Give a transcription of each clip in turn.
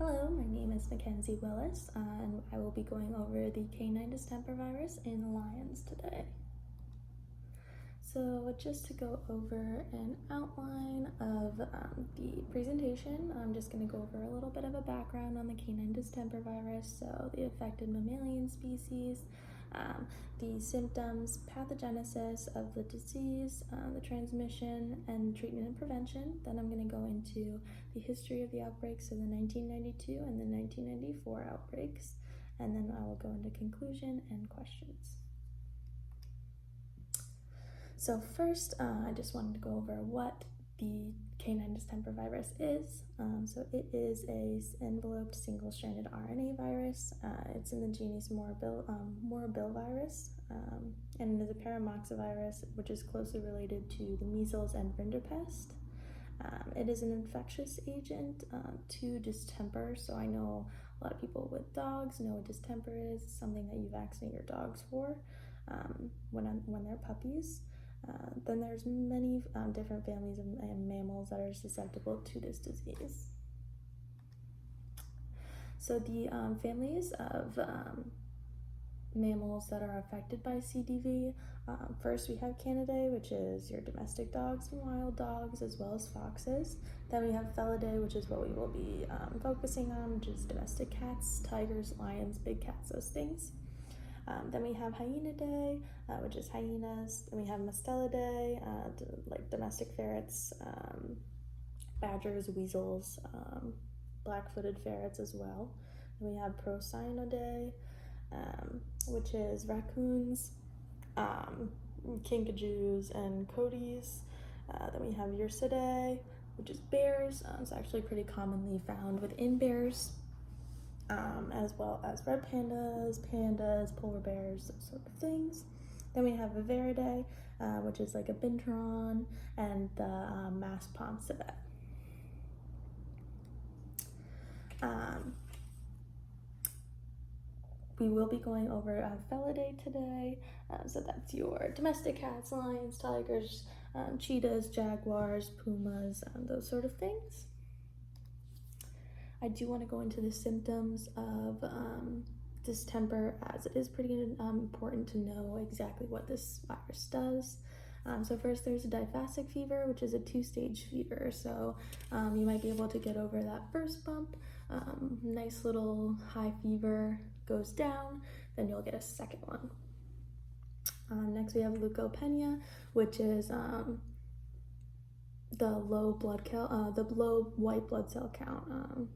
Hello, my name is McKenzie Willis, and I will be going over the canine distemper virus in lions today. So just to go over an outline of the presentation, I'm just going to go over a little bit of a background on the canine distemper virus, so the affected mammalian species, the symptoms, pathogenesis of the disease, the transmission, and treatment and prevention. Then I'm going to go into the history of the outbreaks, so the 1992 and the 1994 outbreaks, and then I will go into conclusion and questions. So first, I just wanted to go over what the canine distemper virus is. So it is a enveloped single-stranded RNA virus. It's in the genus Morbillivirus, and it is a paramoxavirus, which is closely related to the measles and rinderpest. It is an infectious agent to distemper, so I know a lot of people with dogs know what distemper is, something that you vaccinate your dogs for when they're puppies. Then there's many different families of mammals that are susceptible to this disease. So the families of mammals that are affected by CDV, first we have Canidae, which is your domestic dogs and wild dogs, as well as foxes. Then we have Felidae, which is what we will be focusing on, which is domestic cats, tigers, lions, big cats, those things. Then we have Hyenidae, which is hyenas. Then we have Mustelidae, like domestic ferrets, badgers, weasels, black-footed ferrets as well. Then we have Procyonidae, which is raccoons, kinkajous, and coatis. Then we have Ursidae, which is bears. It's actually pretty commonly found within bears. As well as red pandas, polar bears, those sort of things. Then we have Viverridae, which is like a binturong, and the masked pond civet. We will be going over Felidae today, so that's your domestic cats, lions, tigers, cheetahs, jaguars, pumas, those sort of things. I do want to go into the symptoms of distemper, as it is pretty important to know exactly what this virus does. So first there's a diphasic fever, which is a 2-stage fever. So you might be able to get over that first bump. Nice little high fever goes down, then you'll get a second one. Next we have leukopenia, which is the low white blood cell count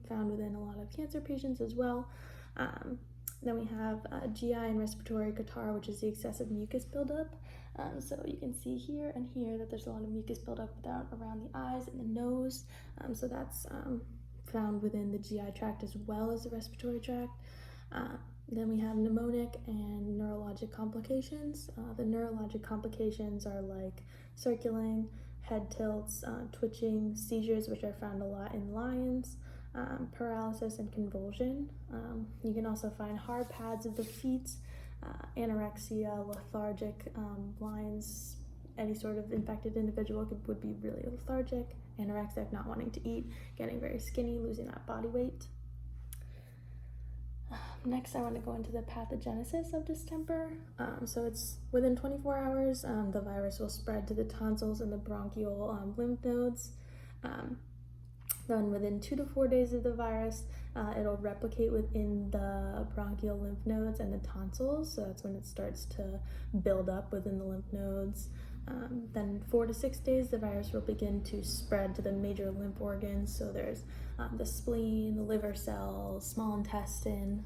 found within a lot of cancer patients as well. Then we have GI and respiratory catarrh, which is the excessive mucus buildup. So you can see here and here that there's a lot of mucus buildup around the eyes and the nose. So that's found within the GI tract as well as the respiratory tract. Then we have pneumonic and neurologic complications. The neurologic complications are like circling, head tilts, twitching, seizures, which are found a lot in lions, paralysis and convulsion. You can also find hard pads of the feet, anorexia, lethargic. Lions, any sort of infected individual would be really lethargic, anorexic, not wanting to eat, getting very skinny, losing that body weight. Next, I want to go into the pathogenesis of distemper. So it's within 24 hours, the virus will spread to the tonsils and the bronchial lymph nodes. Then within 2 to 4 days of the virus, it'll replicate within the bronchial lymph nodes and the tonsils. So that's when it starts to build up within the lymph nodes. Then 4 to 6 days, the virus will begin to spread to the major lymph organs. So there's the spleen, the liver cells, small intestine.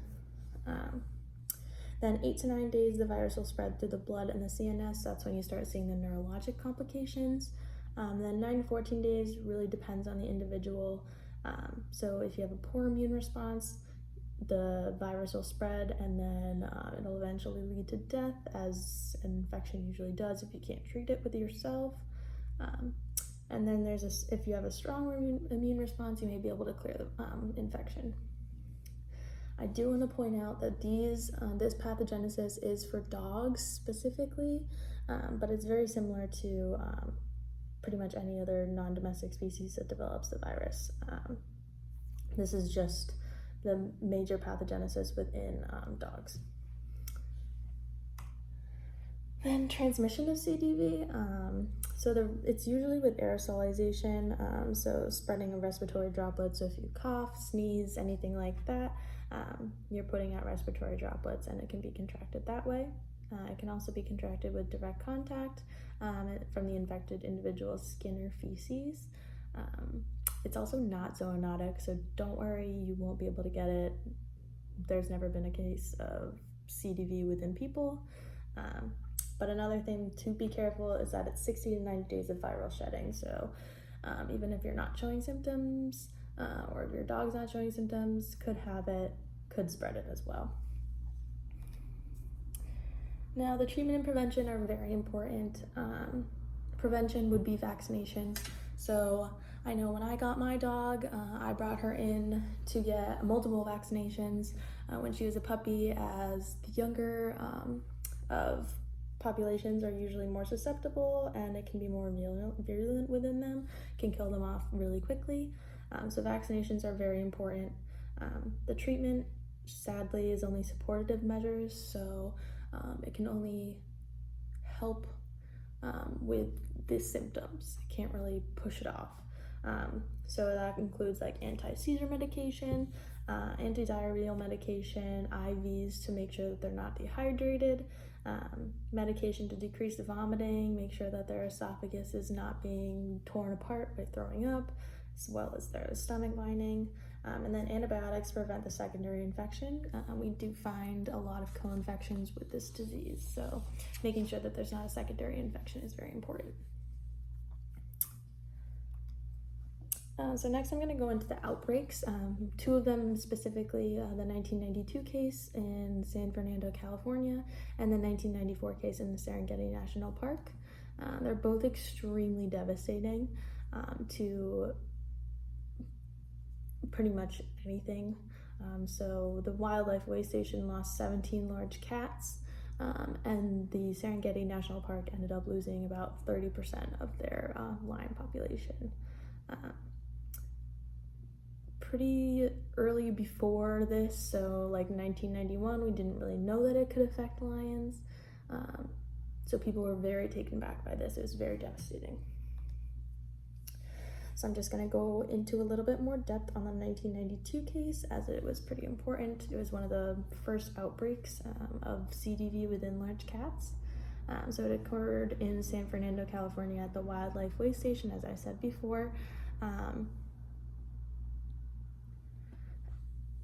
Then 8 to 9 days, the virus will spread through the blood and the CNS. That's when you start seeing the neurologic complications. Then 9 to 14 days really depends on the individual. So if you have a poor immune response, the virus will spread, and then it'll eventually lead to death, as an infection usually does if you can't treat it with yourself. And then if you have a strong immune response, you may be able to clear the infection. I do want to point out that this pathogenesis is for dogs specifically, but it's very similar to pretty much any other non-domestic species that develops the virus. This is just the major pathogenesis within dogs. Then transmission of CDV, it's usually with aerosolization, so spreading of respiratory droplets. So if you cough, sneeze, anything like that, you're putting out respiratory droplets, and it can be contracted that way. It can also be contracted with direct contact from the infected individual's skin or feces. It's also not zoonotic, so don't worry, you won't be able to get it. There's never been a case of CDV within people. But another thing to be careful is that it's 60 to 90 days of viral shedding. So even if you're not showing symptoms or if your dog's not showing symptoms, could have it, could spread it as well. Now, the treatment and prevention are very important. Prevention would be vaccination. So I know when I got my dog, I brought her in to get multiple vaccinations when she was a puppy, as the younger of populations are usually more susceptible, and it can be more virulent within them, can kill them off really quickly. So vaccinations are very important. The treatment, sadly, is only supportive measures, so it can only help with the symptoms. It can't really push it off. So that includes like anti-seizure medication, antidiarrheal medication, IVs to make sure that they're not dehydrated, medication to decrease the vomiting, make sure that their esophagus is not being torn apart by throwing up, as well as their stomach lining, and then antibiotics to prevent the secondary infection. We do find a lot of co-infections with this disease, so making sure that there's not a secondary infection is very important. So next I'm going to go into the outbreaks, two of them specifically, the 1992 case in San Fernando, California, and the 1994 case in the Serengeti National Park. They're both extremely devastating to pretty much anything. So the wildlife way station lost 17 large cats, and the Serengeti National Park ended up losing about 30% of their lion population. Pretty early before this, so like 1991, we didn't really know that it could affect lions. So people were very taken back by this. It was very devastating. So I'm just going to go into a little bit more depth on the 1992 case, as it was pretty important. It was one of the first outbreaks of CDV within large cats. So it occurred in San Fernando, California at the Wildlife Way Station, as I said before.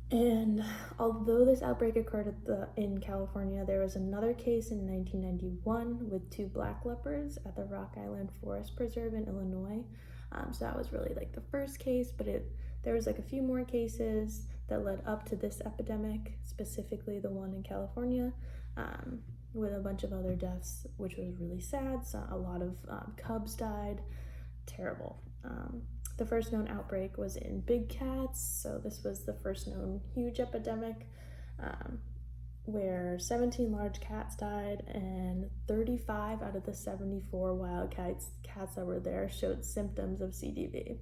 And although this outbreak occurred in California, there was another case in 1991 with 2 black leopards at the Rock Island Forest Preserve in Illinois. So that was really like the first case, but there was like a few more cases that led up to this epidemic, specifically the one in California, with a bunch of other deaths, which was really sad. So a lot of cubs died. Terrible. The first known outbreak was in big cats, so this was the first known huge epidemic where 17 large cats died, and 35 out of the 74 wild cats that were there showed symptoms of CDV.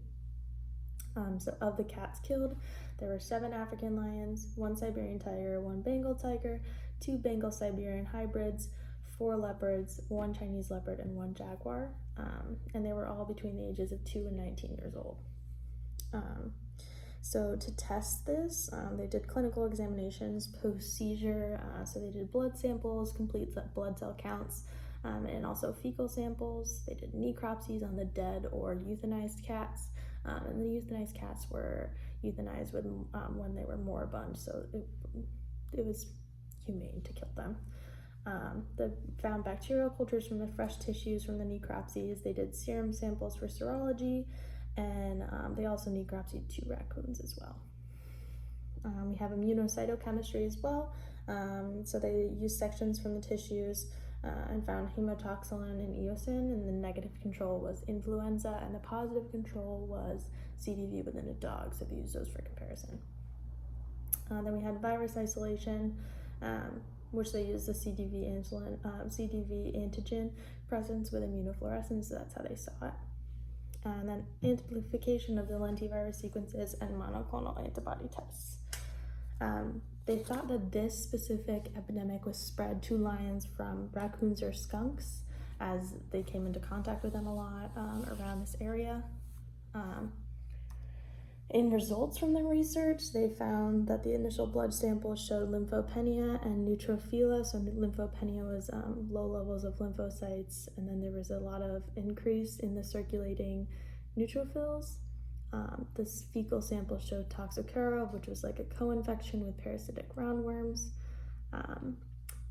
So of the cats killed, there were 7 African lions, 1 Siberian tiger, 1 Bengal tiger, 2 Bengal Siberian hybrids, 4 leopards, 1 Chinese leopard, and 1 jaguar, and they were all between the ages of 2 and 19 years old. So to test this, they did clinical examinations post-seizure, so they did blood samples, complete blood cell counts, and also fecal samples. They did necropsies on the dead or euthanized cats, and the euthanized cats were euthanized when they were moribund, so it was humane to kill them. They found bacterial cultures from the fresh tissues from the necropsies. They did serum samples for serology, and they also necropsied 2 raccoons as well. We have immunocytochemistry as well. So they used sections from the tissues and found hemotoxylin and eosin, and the negative control was influenza, and the positive control was CDV within a dog, so they used those for comparison. Then we had virus isolation, which they used the CDV antigen presence with immunofluorescence, so that's how they saw it. And then amplification of the lentivirus sequences and monoclonal antibody tests. They thought that this specific epidemic was spread to lions from raccoons or skunks, as they came into contact with them a lot around this area. In results from the research, they found that the initial blood samples showed lymphopenia and neutrophila. So lymphopenia was low levels of lymphocytes, and then there was a lot of increase in the circulating neutrophils. This fecal sample showed toxocaro, which was like a co-infection with parasitic roundworms.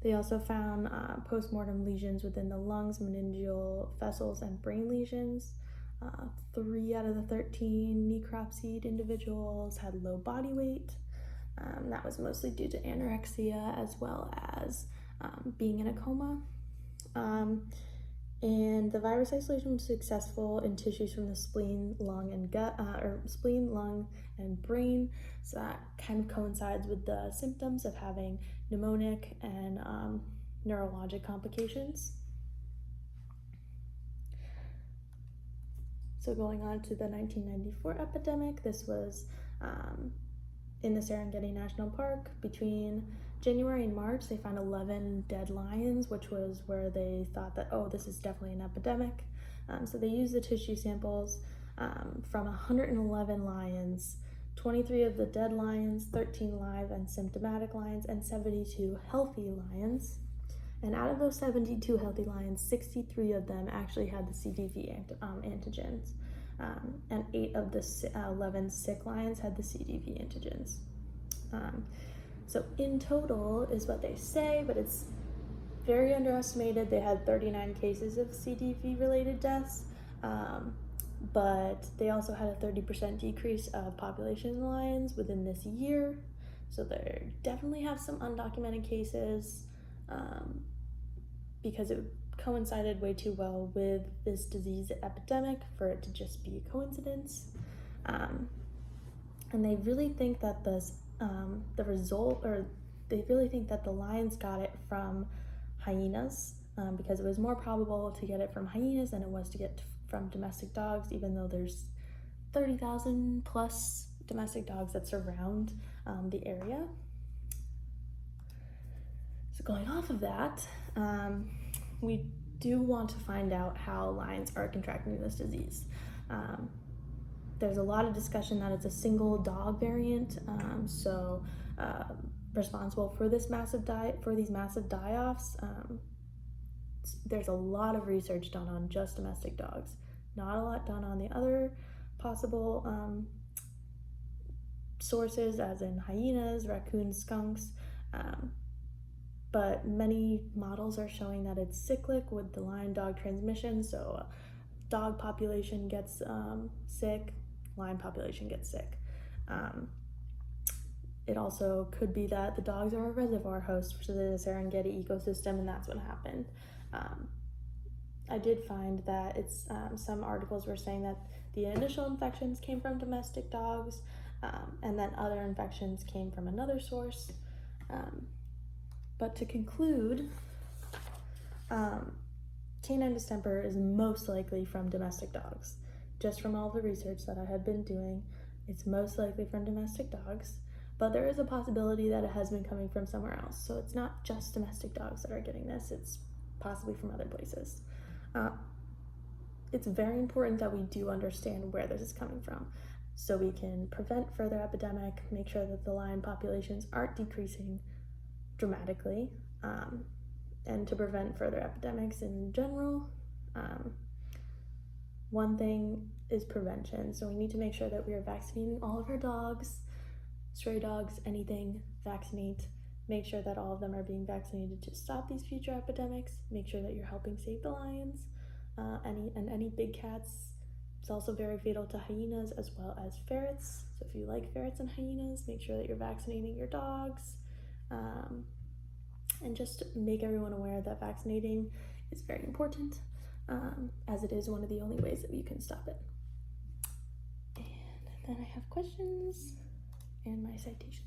They also found postmortem lesions within the lungs, meningeal vessels, and brain lesions. 3 out of the 13 necropsied individuals had low body weight. That was mostly due to anorexia as well as being in a coma. And the virus isolation was successful in tissues from the spleen, lung, and gut, or spleen, lung, and brain. So that kind of coincides with the symptoms of having pneumonic and neurologic complications. So going on to the 1994 epidemic, this was in the Serengeti National Park. Between January and March, they found 11 dead lions, which was where they thought that, oh, this is definitely an epidemic. So they used the tissue samples from 111 lions, 23 of the dead lions, 13 live and symptomatic lions, and 72 healthy lions. And out of those 72 healthy lions, 63 of them actually had the CDV antigens. And 8 of the 11 sick lions had the CDV antigens. So in total is what they say, but it's very underestimated. They had 39 cases of CDV-related deaths, but they also had a 30% decrease of population in lions within this year. So they definitely have some undocumented cases, because it coincided way too well with this disease epidemic for it to just be a coincidence. And they really think that they really think that the lions got it from hyenas, because it was more probable to get it from hyenas than it was to get from domestic dogs, even though there's 30,000 plus domestic dogs that surround the area. So going off of that, we do want to find out how lions are contracting this disease. There's a lot of discussion that it's a single dog variant, responsible for these massive die-offs. There's a lot of research done on just domestic dogs, not a lot done on the other possible sources, as in hyenas, raccoons, skunks. But many models are showing that it's cyclic with the lion-dog transmission. So dog population gets sick, lion population gets sick. It also could be that the dogs are a reservoir host for the Serengeti ecosystem, and that's what happened. I did find that some articles were saying that the initial infections came from domestic dogs, and then other infections came from another source. But to conclude, canine distemper is most likely from domestic dogs. Just from all the research that I had been doing, it's most likely from domestic dogs, but there is a possibility that it has been coming from somewhere else. So it's not just domestic dogs that are getting this, it's possibly from other places. It's very important that we do understand where this is coming from, so we can prevent further epidemic, make sure that the lion populations aren't decreasing dramatically, and to prevent further epidemics in general. One thing is prevention, so we need to make sure that we are vaccinating all of our dogs, stray dogs, anything, vaccinate. Make sure that all of them are being vaccinated to stop these future epidemics. Make sure that you're helping save the lions, any big cats. It's also very fatal to hyenas as well as ferrets. So if you like ferrets and hyenas, make sure that you're vaccinating your dogs. And just make everyone aware that vaccinating is very important, as it is one of the only ways that you can stop it. And then I have questions and my citation.